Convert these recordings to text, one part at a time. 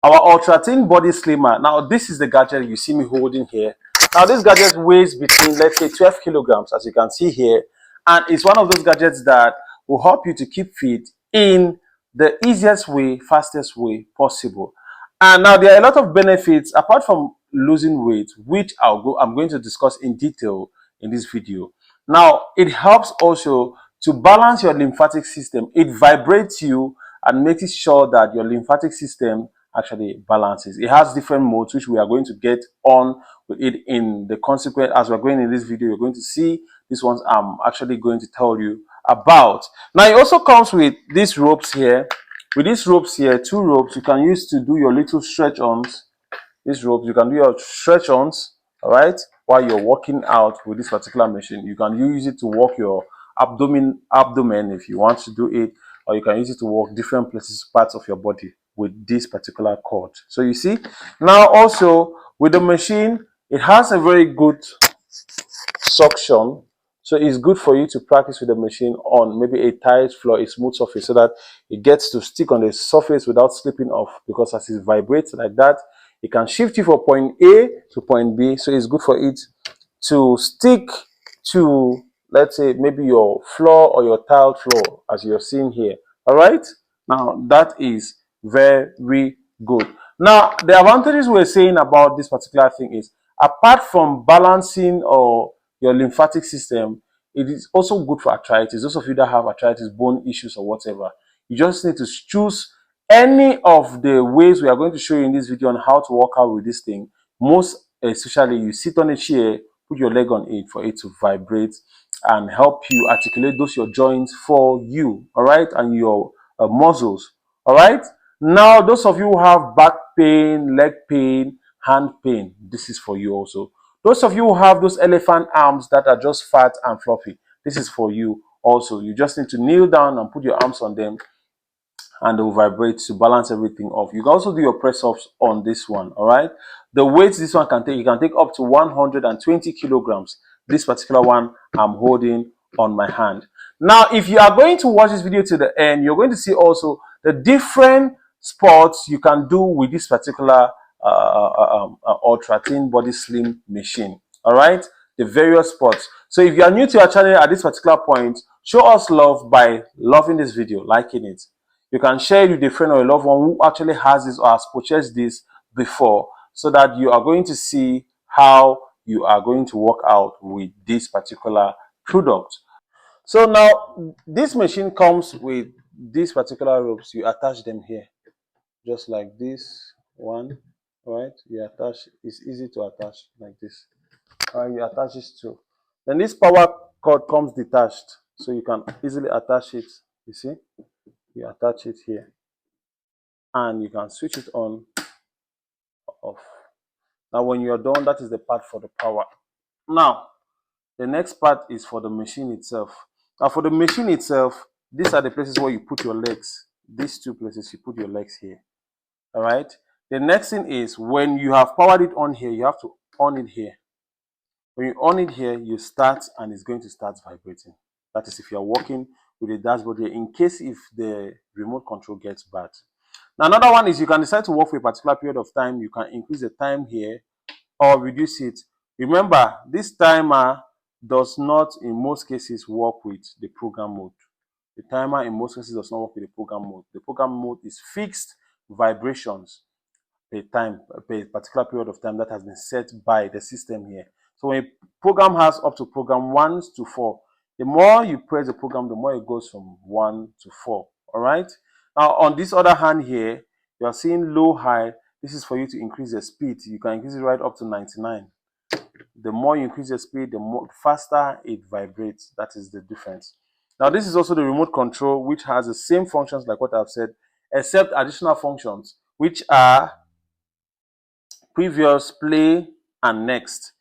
our ultra thin body slimmer. Now this is the gadget you see me holding here. Now this gadget weighs between, let's say, 12 kilograms, as you can see here, and it's one of those gadgets that will help you to keep fit in the easiest way, fastest way possible. And now there are a lot of benefits apart from losing weight, which I'm going to discuss in detail in this video. Now it helps also to balance your lymphatic system. It vibrates you and makes sure that your lymphatic system actually balances. It has different modes, which we are going to get on with it in the consequence. As we're going in this video, you're going to see these ones I'm actually going to tell you about. Now it also comes with these ropes here. With these ropes here, two ropes you can use to do your little stretch ons. These ropes you can do your stretch ons, all right, while you're working out with this particular machine. You can use it to work your abdomen if you want to do it, or you can use it to work different places, parts of your body with this particular cord. So you see, now also with the machine, it has a very good suction. So it's good for you to practice with the machine on maybe a tiled floor, a smooth surface, so that it gets to stick on the surface without slipping off, because as it vibrates like that, it can shift you from point A to point B. So it's good for it to stick to, let's say, maybe your floor or your tiled floor, as you're seeing here. All right. Now that is very good. Now the advantages we're saying about this particular thing is, apart from balancing or your lymphatic system, it is also good for arthritis. Those of you that have arthritis, bone issues or whatever, you just need to choose any of the ways we are going to show you in this video on how to work out with this thing. Most especially, you sit on a chair, put your leg on it for it to vibrate and help you articulate those your joints for you, all right, and your muscles, all right. Now those of you who have back pain, leg pain, hand pain, this is for you also. Those of you who have those elephant arms that are just fat and fluffy, this is for you also. You just need to kneel down and put your arms on them, and they will vibrate to balance everything off. You can also do your press ups on this one, all right. The weight this one can take, you can take up to 120 kilograms. This particular one I'm holding on my hand. Now if you are going to watch this video to the end, you're going to see also the different sports you can do with this particular ultra thin body slim machine, all right, the various sports. So if you are new to our channel at this particular point, show us love by loving this video, liking it. You can share it with a friend or a loved one who actually has this or has purchased this before, so that you are going to see how you are going to work out with this particular product. So now this machine comes with these particular ropes. You attach them here, just like this one, right? You attach, it's easy to attach like this. You attach this too. Then this power cord comes detached, so you can easily attach it. You see, you attach it here and you can switch it on or off. Now when you're done, that is the part for the power. Now the next part is for the machine itself. Now for the machine itself, these are the places where you put your legs. These two places, you put your legs here, all right. The next thing is, when you have powered it on here, you have to on it here. When you on it here, you start and it's going to start vibrating. That is if you're working with the dashboard here, in case if the remote control gets bad. Now another one is, you can decide to work for a particular period of time. You can increase the time here or reduce it. Remember, this timer does not in most cases work with the program mode. The timer in most cases does not work with the program mode. The program mode is fixed vibrations per time, per particular period of time that has been set by the system here. So when a program has up to program 1 to 4, the more you press the program, the more it goes from 1 to 4. All right. Now on this other hand here, you are seeing low high. This is for you to increase the speed. You can increase it right up to 99. The more you increase the speed, the more faster it vibrates. That is the difference. Now this is also the remote control, which has the same functions like what I've said, except additional functions, which are previous, play, and next.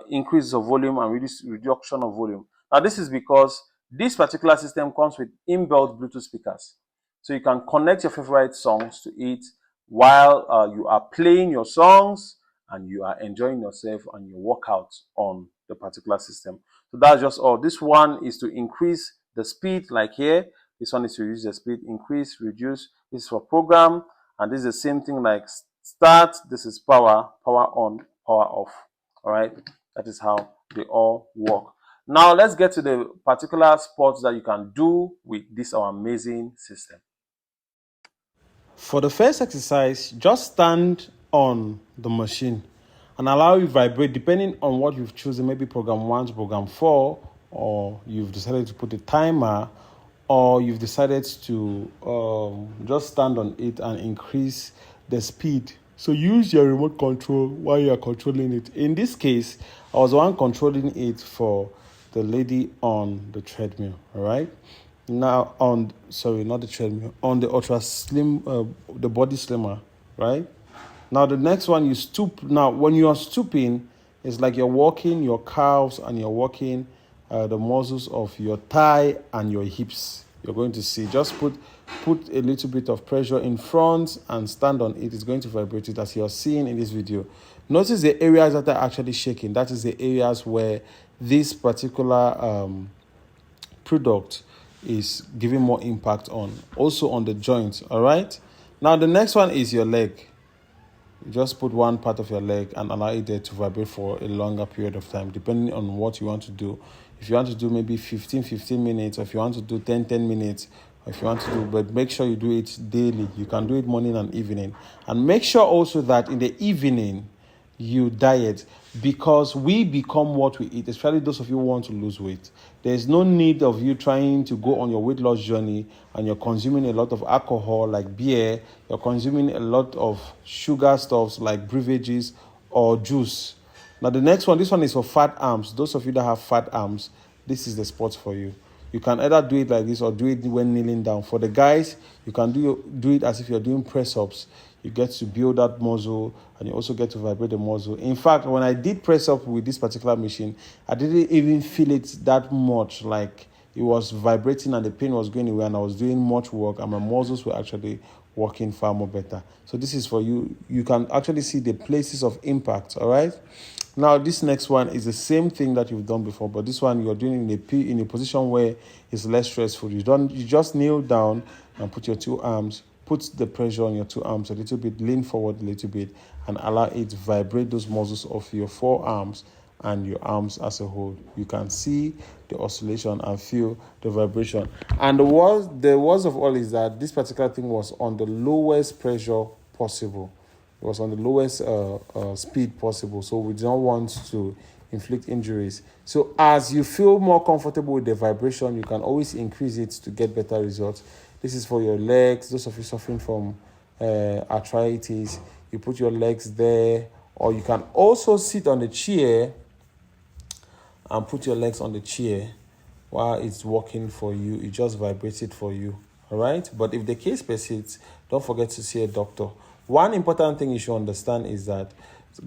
Increase of volume and reduction of volume. Now this is because this particular system comes with inbuilt Bluetooth speakers. So you can connect your favorite songs to it while you are playing your songs and you are enjoying yourself and your workout on the particular system. So that's just all. This one is to increase the speed, like here. This one is to reduce the speed, increase, reduce. This is for program. And this is the same thing like start, this is power, power on, power off. All right, that is how they all work. Now let's get to the particular sports that you can do with this our amazing system. For the first exercise, just stand on the machine and allow it vibrate depending on what you've chosen, maybe program 1 to program 4, or you've decided to put a timer, or you've decided to just stand on it and increase the speed. So use your remote control while you are controlling it. In this case, I was the one controlling it for the lady on the treadmill, all right? Now on, sorry, not the treadmill, on the ultra slim, the body slimmer, right? Now the next one, you stoop. Now when you are stooping, it's like you're walking your calves and you're walking the muscles of your thigh and your hips. You're going to see. Just put a little bit of pressure in front and stand on it. It's going to vibrate it as you're seeing in this video. Notice the areas that are actually shaking. That is the areas where this particular product is giving more impact on. Also on the joints, all right? Now the next one is your leg. You just put one part of your leg and allow it there to vibrate for a longer period of time, depending on what you want to do. If you want to do maybe 15 minutes, or if you want to do 10 minutes, or if you want to do, but make sure you do it daily. You can do it morning and evening. And make sure also that in the evening, you diet, because we become what we eat, especially those of you who want to lose weight. There's no need of you trying to go on your weight loss journey and you're consuming a lot of alcohol like beer, you're consuming a lot of sugar stuffs like beverages or juice. Now the next one, this one is for fat arms. Those of you that have fat arms, this is the sport for you. You can either do it like this or do it when kneeling down. For the guys, you can do it as if you're doing press-ups. You get to build that muscle and you also get to vibrate the muscle. In fact, when I did press up with this particular machine, I didn't even feel it that much. Like it was vibrating and the pain was going away and I was doing much work and my muscles were actually working far more better. So this is for you. You can actually see the places of impact, all right? Now, this next one is the same thing that you've done before, but this one you're doing in a position where it's less stressful. You just kneel down and put your two arms, put the pressure on your two arms a little bit, lean forward a little bit, and allow it to vibrate those muscles of your forearms and your arms as a whole. You can see the oscillation and feel the vibration. And the worst of all is that this particular thing was on the lowest pressure possible. It was on the lowest speed possible. So we don't want to inflict injuries. So as you feel more comfortable with the vibration, you can always increase it to get better results. This is for your legs. Those of you suffering from arthritis, you put your legs there. Or you can also sit on the chair and put your legs on the chair while it's working for you. It just vibrates it for you. All right? But if the case persists, don't forget to see a doctor. One important thing you should understand is that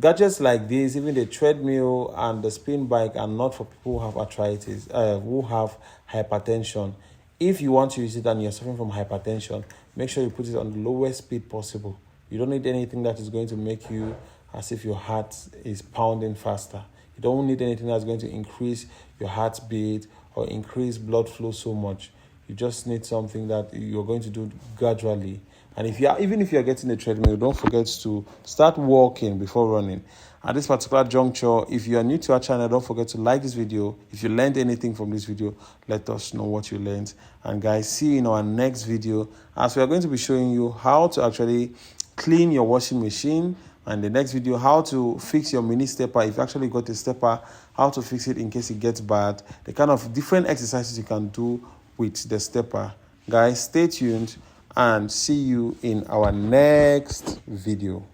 gadgets like this, even the treadmill and the spin bike, are not for people who have arthritis, who have hypertension. If you want to use it and you're suffering from hypertension, make sure you put it on the lowest speed possible. You don't need anything that is going to make you as if your heart is pounding faster. You don't need anything that's going to increase your heartbeat or increase blood flow so much. You just need something that you're going to do gradually. And even if you're getting a treadmill, don't forget to start walking before running. At this particular juncture, if you are new to our channel, don't forget to like this video. If you learned anything from this video, let us know what you learned. And guys, see you in our next video, as we are going to be showing you how to actually clean your washing machine. And the next video, how to fix your mini stepper. If you actually got a stepper, how to fix it in case it gets bad. The kind of different exercises you can do with the stepper. Guys, stay tuned and see you in our next video.